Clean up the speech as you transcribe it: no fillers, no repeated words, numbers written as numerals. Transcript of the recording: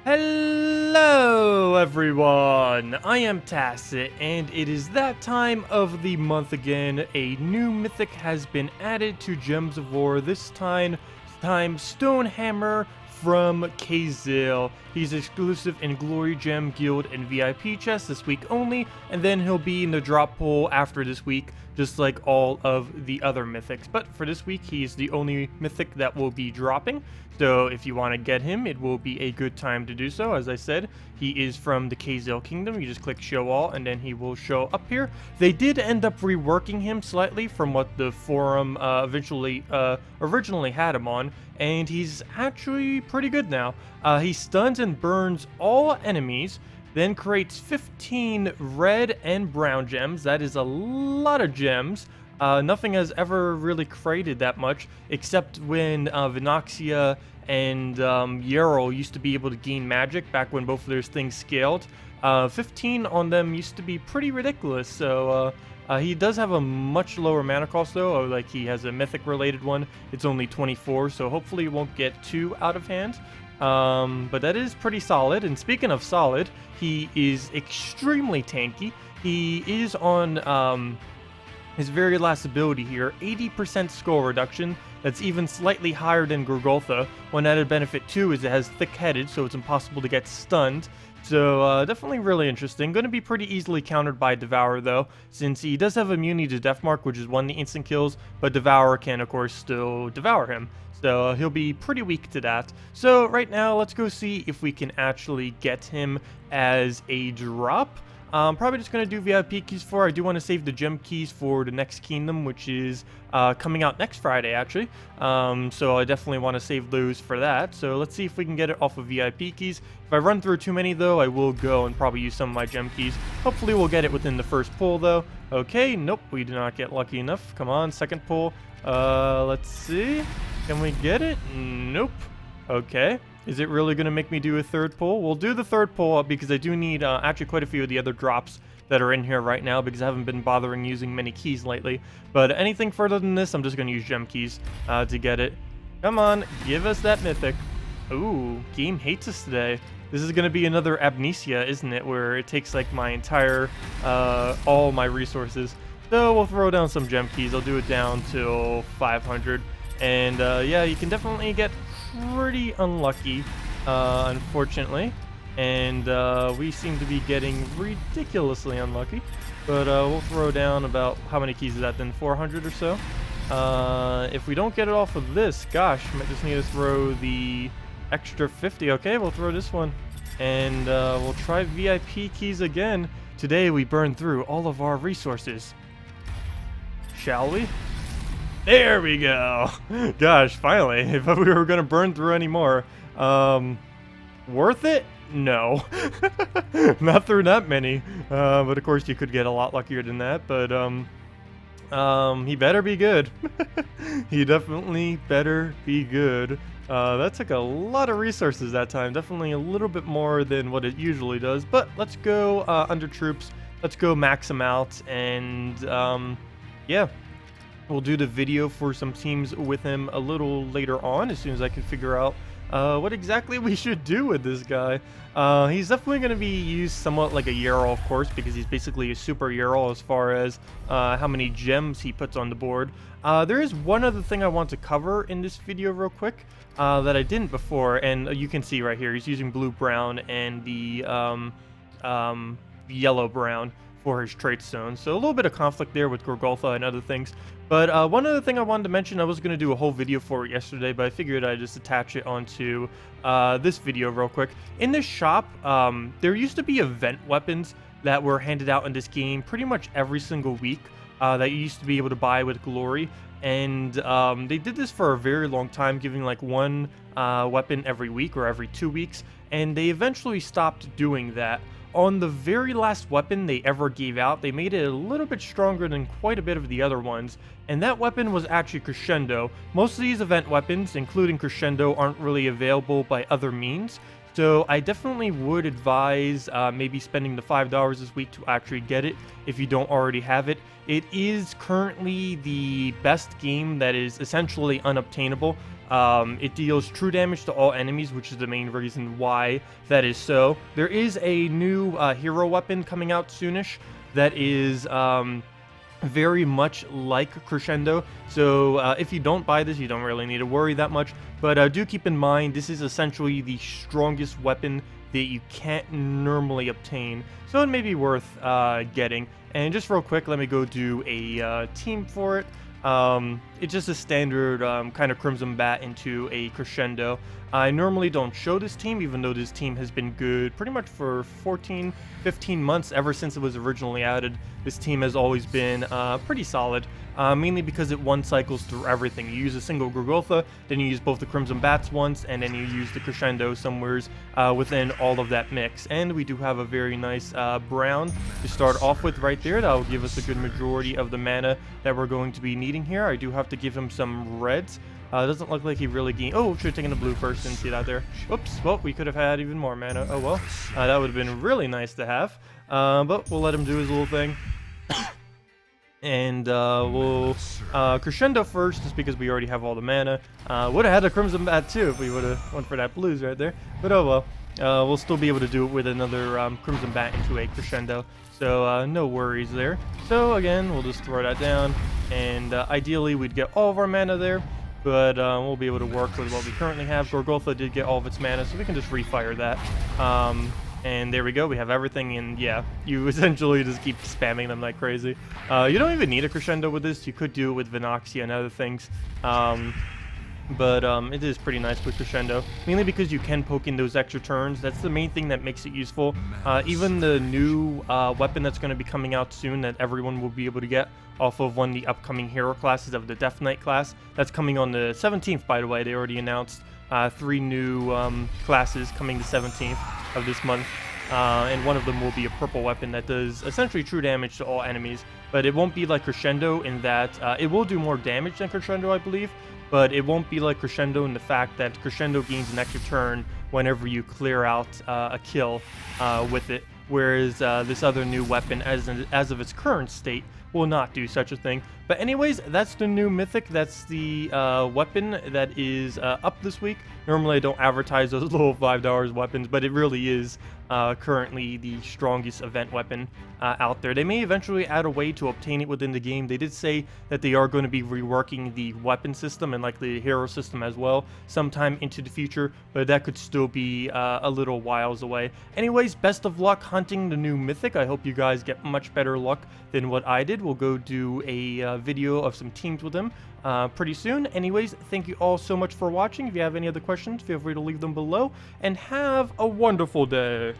Hello everyone, I am Tacet, and it is that time of the month again. A new mythic has been added to Gems of War, this time Stonehammer from Tacet. He's exclusive in Glory Gem, Guild, and VIP chests this week only, and then he'll be in the drop pool after this week, just like all of the other mythics. But for this week, he's the only mythic that will be dropping. So if you want to get him, it will be a good time to do so. As I said, he is from the Tacet Kingdom. You just click show all and then he will show up here. They did end up reworking him slightly from what the forum originally had him on, and he's actually pretty good now. He stuns and burns all enemies, then creates 15 red and brown gems. That is a lot of gems. Nothing has ever really created that much, except when Vinoxia and Yarrow used to be able to gain magic back when both of those things scaled. 15 on them used to be pretty ridiculous, so he does have a much lower mana cost though. Like, he has a mythic related one. It's only 24, so hopefully it won't get too out of hand. But that is pretty solid. And speaking of solid, he is extremely tanky. He is on his very last ability here, 80% skull reduction. That's even slightly higher than Gorgoltha. One added benefit too is it has thick-headed, so it's impossible to get stunned. So definitely really interesting. Going to be pretty easily countered by Devour though, since he does have immunity to Deathmark, which is one of the instant kills, but Devour can of course still devour him. So he'll be pretty weak to that. So right now, let's go see if we can actually get him as a drop. Probably just going to do VIP keys for. I do want to save the gem keys for the next kingdom, which is coming out next Friday, actually. So I definitely want to save those for that. So let's see if we can get it off of VIP keys. If I run through too many, though, I will go and probably use some of my gem keys. Hopefully we'll get it within the first pull, though. Okay, nope, we did not get lucky enough. Come on, second pull. Let's see. Can we get it? Nope. Okay. Is it really going to make me do a third pull? We'll do the third pull because I do need actually quite a few of the other drops that are in here right now because I haven't been bothering using many keys lately. But anything further than this, I'm just going to use gem keys to get it. Come on, give us that mythic. Ooh, game hates us today. This is going to be another Amnesia, isn't it? Where it takes like my entire, all my resources. So we'll throw down some gem keys. I'll do it down till 500. And yeah, you can definitely get pretty unlucky, unfortunately, and we seem to be getting ridiculously unlucky, but we'll throw down about, how many keys is that then, 400 or so. If we don't get it off of this, gosh, might just need to throw the extra 50. Okay, we'll throw this one, and we'll try VIP keys again. Today we burn through all of our resources, shall we? There we go. Gosh, finally. If we were going to burn through any more. Worth it? No. Not through that many. But of course you could get a lot luckier than that. But he better be good. He definitely better be good. That took a lot of resources that time. Definitely a little bit more than what it usually does. But let's go under troops. Let's go max them out. And yeah. We'll do the video for some teams with him a little later on, as soon as I can figure out what exactly we should do with this guy. He's definitely going to be used somewhat like a Yarrow, of course, because he's basically a super Yarrow as far as how many gems he puts on the board. There is one other thing I want to cover in this video real quick that I didn't before, and you can see right here, he's using blue-brown and the yellow-brown for his trait stone. So a little bit of conflict there with Gorgoltha and other things. But one other thing I wanted to mention, I was going to do a whole video for it yesterday, but I figured I'd just attach it onto this video real quick. In this shop, there used to be event weapons that were handed out in this game pretty much every single week that you used to be able to buy with Glory. And they did this for a very long time, giving like one weapon every week or every 2 weeks. And they eventually stopped doing that. On the very last weapon they ever gave out, they made it a little bit stronger than quite a bit of the other ones, and that weapon was actually Crescendo. Most of these event weapons, including Crescendo, aren't really available by other means, so I definitely would advise maybe spending the $5 this week to actually get it if you don't already have it. It is currently the best game that is essentially unobtainable. It deals true damage to all enemies, which is the main reason why that is so. There is a new hero weapon coming out soonish that is very much like Crescendo. So if you don't buy this, you don't really need to worry that much. But do keep in mind, this is essentially the strongest weapon that you can't normally obtain. So it may be worth getting. And just real quick, let me go do a team for it. It's just a standard kind of Crimson Bat into a Crescendo. I normally don't show this team, even though this team has been good pretty much for 14, 15 months ever since it was originally added. This team has always been pretty solid, mainly because it one cycles through everything. You use a single Gorgotha, then you use both the Crimson Bats once, and then you use the Crescendo somewheres within all of that mix. And we do have a very nice brown to start off with right there. That will give us a good majority of the mana that we're going to be needing here. I do have to give him some reds. It doesn't look like he really gained... Oh, should have taken the blue first. Didn't see that there. Oops. Well, we could have had even more mana. Oh, well. That would have been really nice to have. But we'll let him do his little thing. And we'll Crescendo first, just because we already have all the mana. Would have had a Crimson Bat, too, if we would have went for that blues right there. But oh, well. We'll still be able to do it with another Crimson Bat into a Crescendo. So, no worries there. So, again, we'll just throw that down. And ideally, we'd get all of our mana there. But we'll be able to work with what we currently have. Gorgotha did get all of its mana, so we can just refire that. And there we go, we have everything, and yeah, you essentially just keep spamming them like crazy. You don't even need a Crescendo with this. You could do it with Vinoxia and other things. But it is pretty nice with Crescendo, mainly because you can poke in those extra turns. That's the main thing that makes it useful. Even the new weapon that's going to be coming out soon that everyone will be able to get off of one of the upcoming hero classes of the Death Knight class. That's coming on the 17th, by the way. They already announced 3 new classes coming the 17th of this month. And one of them will be a purple weapon that does essentially true damage to all enemies. But it won't be like Crescendo in that it will do more damage than Crescendo, I believe. But it won't be like Crescendo in the fact that Crescendo gains an extra turn whenever you clear out a kill with it. Whereas this other new weapon, as of its current state, will not do such a thing. But anyways, that's the new Mythic. That's the weapon that is up this week. Normally I don't advertise those little $5 weapons, but it really is currently the strongest event weapon out there. They may eventually add a way to obtain it within the game. They did say that they are going to be reworking the weapon system and like the hero system as well sometime into the future, but that could still be a little whiles away. Anyways, best of luck hunting the new Mythic. I hope you guys get much better luck than what I did. We'll go do a video of some teams with him pretty soon. Anyways, thank you all so much for watching. If you have any other questions, feel free to leave them below, and have a wonderful day.